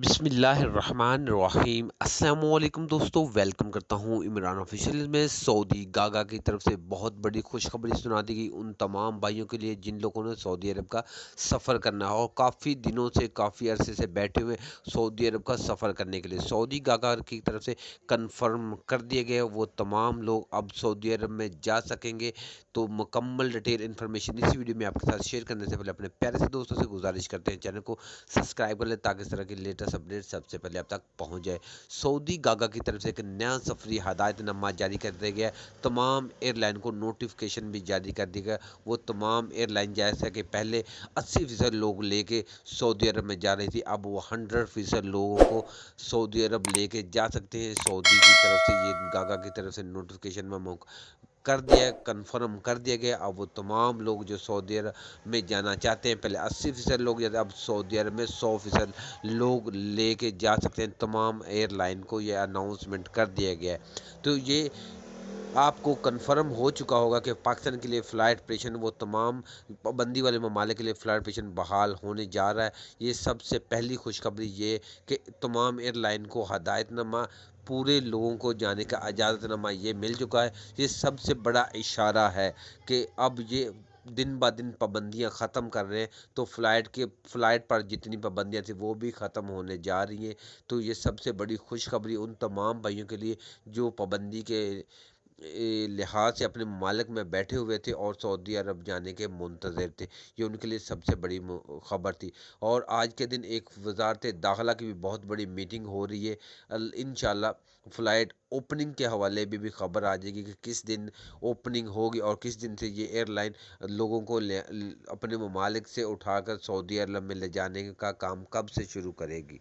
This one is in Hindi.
बिस्मिल्लाहिर्रहमानिर्रहीम अस्सलामुअलैकुम दोस्तों, वेलकम करता हूँ इमरान ऑफिशियल में। सऊदी गागा की तरफ से बहुत बड़ी खुशखबरी सुना दी गई उन तमाम भाइयों के लिए जिन लोगों ने सऊदी अरब का सफ़र करना है और काफ़ी दिनों से काफ़ी अरसे से बैठे हुए सऊदी अरब का सफ़र करने के लिए सऊदी गागा की तरफ से कंफर्म कर दिए गए वो तमाम लोग अब सऊदी अरब में जा सकेंगे। तो मुकम्मल डिटेल इन्फॉर्मेशन इसी वीडियो में आपके साथ शेयर करने से पहले अपने प्यारे से दोस्तों से गुजारिश करते हैं चैनल को सब्सक्राइब कर ले ताकि इस तरह की लेटेस्ट अपडेट सबसे पहले आप तक पहुंच जाए। सऊदी गागा की तरफ से एक नया सफरी हदायतनामा जारी कर दिया गया। तमाम एयरलाइन को नोटिफिकेशन भी जारी कर दिया गया। वो तमाम एयरलाइन जैसा कि पहले 80% लोग लेके सऊदी अरब में जा रही थी, अब वो 100% लोगों को सऊदी अरब लेके जा सकते हैं। सऊदी की तरफ से ये गागा की तरफ से नोटिफिकेशन में कर दिया, कन्फर्म कर दिया गया। अब वो तमाम लोग जो सऊदी अरब में जाना चाहते हैं, पहले 80% लोग या अब सऊदी अरब में 100% लोग लेके जा सकते हैं। तमाम एयरलाइन को ये अनाउंसमेंट कर दिया गया है। तो ये आपको कन्फर्म हो चुका होगा कि पाकिस्तान के लिए फ़्लाइट ऑपरेशन वो तमाम पाबंदी वाले ममालिक के लिए फ़्लाइट ऑपरेशन बहाल होने जा रहा है। ये सबसे पहली खुशखबरी ये कि तमाम एयरलाइन को हदायतनामा पूरे लोगों को जाने का इजाज़तनामा ये मिल चुका है। ये सबसे बड़ा इशारा है कि अब ये दिन ब दिन पाबंदियाँ ख़त्म कर रहे हैं, तो फ़्लाइट पर जितनी पाबंदियाँ थी वो भी ख़त्म होने जा रही हैं। तो ये सबसे बड़ी खुशखबरी उन तमाम भाइयों के लिए जो पाबंदी के लिहाज से अपने ममालिक में बैठे हुए थे और सऊदी अरब जाने के मुंतज़िर थे। ये उनके लिए सबसे बड़ी खबर थी। और आज के दिन एक वजारत दाखिला की भी बहुत बड़ी मीटिंग हो रही है। इंशाल्लाह फ़्लाइट ओपनिंग के हवाले में भी खबर आ जाएगी कि किस दिन ओपनिंग होगी और किस दिन से ये एयरलाइन लोगों को अपने ममालिक से उठाकर सऊदी अरब में ले जाने का काम कब से शुरू करेगी।